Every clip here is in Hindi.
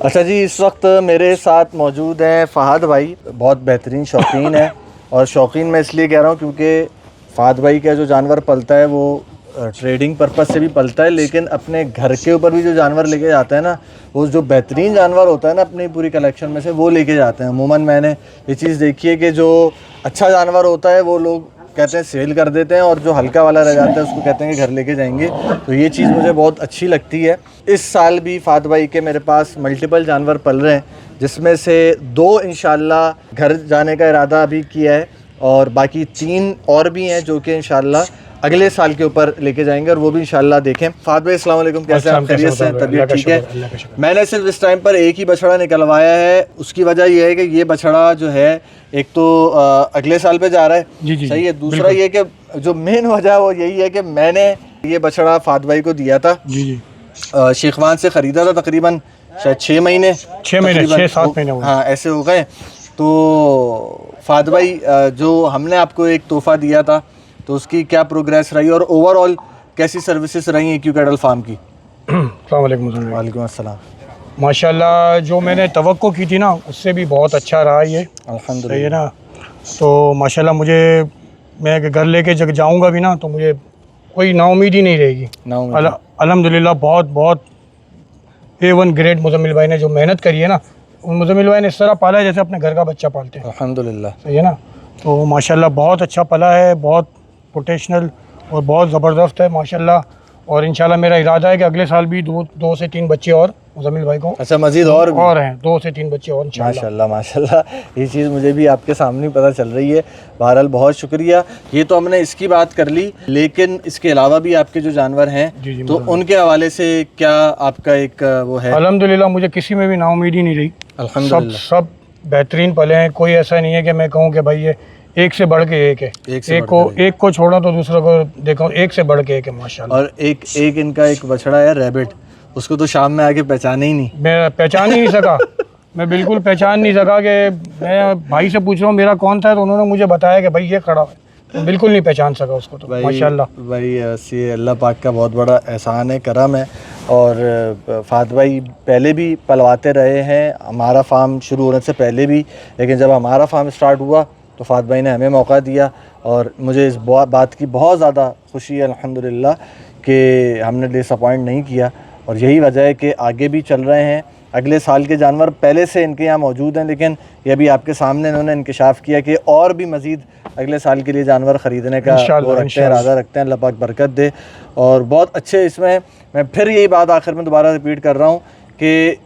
अच्छा जी, इस वक्त मेरे साथ मौजूद हैं फ़हद भाई, बहुत बेहतरीन शौकीन है। और शौकीन मैं इसलिए कह रहा हूँ क्योंकि फ़हद भाई का जो जानवर पलता है वो ट्रेडिंग पर्पस से भी पलता है, लेकिन अपने घर के ऊपर भी जो जानवर लेके जाता है ना, वो जो बेहतरीन जानवर होता है ना अपनी पूरी कलेक्शन में से वो लेके जाते हैं। अमूमन मैंने ये चीज़ देखी है कि जो अच्छा जानवर होता है वो लोग कहते हैं सेल कर देते हैं, और जो हल्का वाला रह जाता है उसको कहते हैं कि घर लेके जाएंगे। तो ये चीज़ मुझे बहुत अच्छी लगती है। इस साल भी फ़हद भाई के मेरे पास मल्टीपल जानवर पल रहे हैं, जिसमें से 2 इंशाल्लाह घर जाने का इरादा अभी किया है, और बाकी 3 और भी हैं जो कि इंशाल्लाह अगले साल के ऊपर लेके जाएंगे, और वो भी इंशाल्लाह देखें। फ़हद भाई अस्सलाम वालेकुम, कैसे हैं आप? खैरियत से हैं? तबीयत ठीक है? मैंने सिर्फ इस टाइम पर एक ही बछड़ा निकलवाया है। उसकी वजह यह है कि ये बछड़ा जो है एक तो अगले साल पे जा रहा है, जी, सही है। दूसरा ये कि जो मेन वजह वो यही है कि मैंने ये बछड़ा फ़हद भाई को दिया था, शेखवान से ख़रीदा था, तकरीबन शायद 6 महीने 7 महीने हाँ ऐसे हो गए। तो फ़हद भाई जो हमने आपको एक तोहफ़ा दिया था, तो उसकी क्या प्रोग्रेस रही और ओवरऑल कैसी सर्विसेज रही हैं क्यू फार्म की? वालेकुम अस्सलाम। माशाल्लाह जो मैंने तवक्को की थी ना उससे भी बहुत अच्छा रहा ये, अल्हम्दुलिल्लाह, है ना। तो माशाल्लाह मुझे, मैं घर लेके जब जाऊंगा भी ना तो मुझे कोई नाउमीदी नहीं रहेगी। अल्हम्दुलिल्लाह बहुत A1 ग्रेड मुज़म्मिल भाई ने जो मेहनत करी है ना, उन मुज़म्मिल भाई ने इस तरह पाला है जैसे अपने घर का बच्चा पालते हैं। अल्हम्दुलिल्लाह, सही है ना। तो माशाल्लाह बहुत अच्छा पला है, बहुत प्रोफेशनल और बहुत ज़बरदस्त है माशाल्लाह। और इंशाल्लाह मेरा इरादा है कि अगले साल भी 2 से 3 बच्चे और मुज़म्मिल भाई को, अच्छा मज़ीद और हैं 2 से 3 बच्चे और माशाल्लाह माशाल्लाह। ये चीज़ मुझे भी आपके सामने पता चल रही है। बहरहाल बहुत शुक्रिया। ये तो हमने इसकी बात कर ली, लेकिन इसके अलावा भी आपके जो जानवर हैं तो उनके हवाले से क्या आपका एक वो है? अल्हम्दुलिल्लाह मुझे किसी में भी नाउमीदी नहीं रही। अल्हम्दुलिल्लाह सब बेहतरीन पले हैं। कोई ऐसा नहीं है कि मैं कहूँ कि भाई ये एक से बढ़ के एक है, एक को छोड़ा तो दूसरे को देखो, एक से बढ़ के एक है माशाल्लाह। और एक इनका एक बछड़ा है रैबिट, उसको तो शाम में आके पहचाने ही नहीं, मैं पहचान ही नहीं सका। मैं बिल्कुल पहचान नहीं सका कि मैं भाई से पूछ रहा हूँ मेरा कौन था, तो उन्होंने मुझे बताया कि भाई ये खड़ा है, तो बिल्कुल नहीं पहचान सका उसको। तो माशाल्लाह भाई ये अल्लाह पाक का बहुत बड़ा एहसान है, करम है। और फ़हद भाई पहले भी पलवाते रहे हैं, हमारा फार्म शुरू होने से पहले भी, लेकिन जब हमारा फार्म स्टार्ट हुआ तो फ़हद भाई ने हमें मौका दिया, और मुझे इस बात की बहुत ज़्यादा खुशी है अल्हम्दुलिल्लाह कि हमने डिसअपॉइंट नहीं किया। और यही वजह है कि आगे भी चल रहे हैं। अगले साल के जानवर पहले से इनके यहाँ मौजूद हैं, लेकिन ये भी आपके सामने इन्होंने इंकशाफ किया कि और भी मज़ीद अगले साल के लिए जानवर ख़रीदने का वो रखते हैं, इरादा रखते हैं। अल्लाह पाक बरकत दे। और बहुत अच्छे इसमें मैं फिर यही बात आखिर में दोबारा रिपीट कर रहा हूँ कि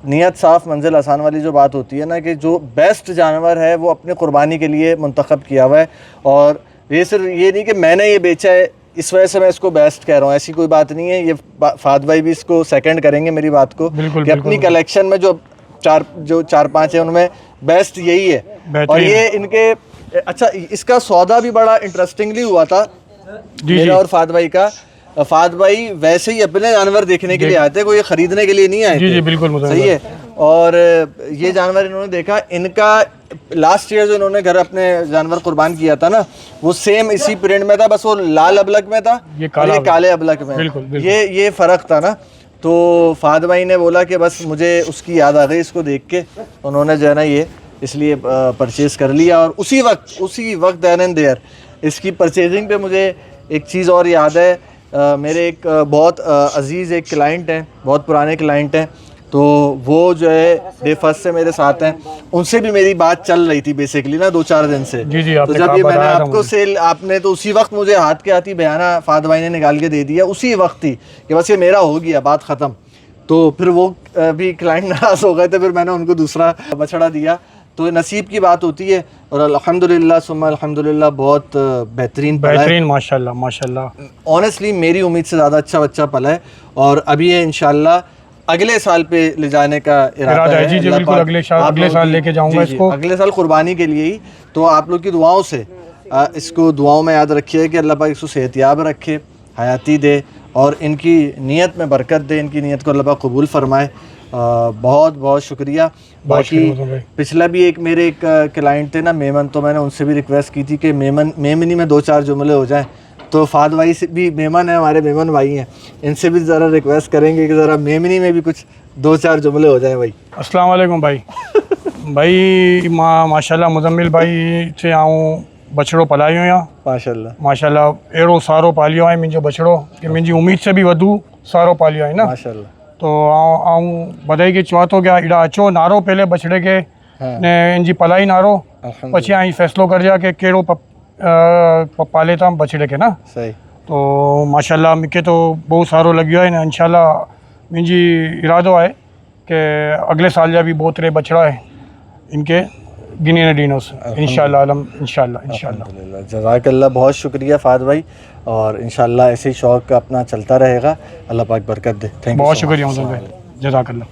नीयत साफ़ मंजिल आसान वाली जो बात होती है ना, कि जो बेस्ट जानवर है वो अपने क़ुरबानी के लिए मुंतखब किया हुआ है। और ये सिर्फ ये नहीं कि मैंने ये बेचा है इस वजह से मैं इसको बेस्ट कह रहा हूँ, ऐसी कोई बात नहीं है। ये फ़हद भाई भी इसको सेकंड करेंगे मेरी बात को, कि अपनी कलेक्शन में जो 4-5 है उनमें बेस्ट यही है। और ये इनके अच्छा, इसका सौदा भी बड़ा इंटरेस्टिंगली हुआ था मेरा और फ़हद भाई का। फ़हद भाई वैसे ही अपने जानवर देखने के लिए आते हैं, कोई ख़रीदने के लिए नहीं आए थे। बिल्कुल सही है। और ये जानवर इन्होंने देखा, इनका लास्ट ईयर जो इन्होंने घर अपने जानवर कुर्बान किया था ना, वो सेम इसी प्रिंट में था, बस वो लाल अबलक में था, ये काले अबलक में। बिल्कुल। ये फ़र्क था ना। तो फ़हद भाई ने बोला कि बस मुझे उसकी याद आ गई इसको देख के, उन्होंने जो है ना ये इसलिए परचेज़ कर लिया। और उसी वक्त देन एंड देयर इसकी परचेजिंग पे मुझे एक चीज़ और याद है। मेरे एक बहुत अज़ीज़ एक क्लाइंट हैं, बहुत पुराने क्लाइंट हैं, तो वो जो है डे फर्स्ट से मेरे साथ हैं। उनसे भी मेरी बात चल रही थी बेसिकली ना 2-4 दिन से। जी तो जब ये मैंने आपको सेल आपने तो उसी वक्त मुझे हाथ के हाथ ही बयाना फ़हद भाई ने निकाल के दे दिया, उसी वक्त ही कि बस ये मेरा हो गया, बात ख़त्म। तो फिर वो भी क्लाइंट नाराज़ हो गए थे, फिर मैंने उनको दूसरा बछड़ा दिया। तो नसीब की बात होती है। और अल्हम्दुलिल्लाह सुम्मा अल्हम्दुलिल्लाह बहुत बेहतरीन माशाल्लाह। ऑनेस्टली मेरी उम्मीद से ज़्यादा अच्छा बच्चा पला है, और अभी ये इंशाल्लाह अगले साल पे ले जाने का इरादा है। जी बिल्कुल, अगले साल लेके जाऊंगा इसको, अगले साल कुर्बानी के लिए ही। तो आप लोग की दुआओं से इसको दुआओं में याद रखिए कि अल्लाह पाक इसको सेहतियाब रखे, हयाती दे, और इनकी नीयत में बरकत दे, इनकी नीयत को अल्लाह पाक कबूल फरमाए। बहुत बहुत शुक्रिया। बाकी पिछला भी एक मेरे एक क्लाइंट थे ना मेमन, तो मैंने उनसे भी रिक्वेस्ट की थी कि मेमनी में 2-4 जुमले हो जाएं, तो फहद भाई से भी मेमन है, हमारे मेमन भाई हैं, इनसे भी ज़रा रिक्वेस्ट करेंगे कि ज़रा मेमनी में भी कुछ 2-4 जुमले हो जाएं भाई। अस्सलाम वालेकुम भाई। भाई माशाल्लाह मुज़म्मिल भाई से आऊँ बछड़ो पलायो या माशाल्लाह अहिड़ो सारो पालियो आहे मुंहिंजो बछड़ो कि मुंहिंजी उम्मीद से भी वधू सारो पालियो आहे न माशाल्लाह। तो आऊँ बधाई के चवां थो कि एॾा अचो नारो पहले बछड़े के ने इनजी पलाई नारो પછી અહીં ફેસલો કરજા કે કેળો પાલે था बछड़े के ना सही। तो माशाल्लाह मूंखे तो बहुत सारो लॻियो आहे न इंशाल्लाह मुंहिंजी इरादो आहे कि अगले साल जा भी 2-3 बछड़ा आहे इनके गिनी न ॾींदुसि इंशाल्लाह इंशाल्लाह। जज़ाकल्लाह, बहुत शुक्रिया फहद भाई, और इंशाल्लाह ऐसे ही शौक़ अपना चलता रहेगा। अल्लाह पाक बरकत दे। Thank you. बहुत शुक्रिया जज़ाकल्लाह।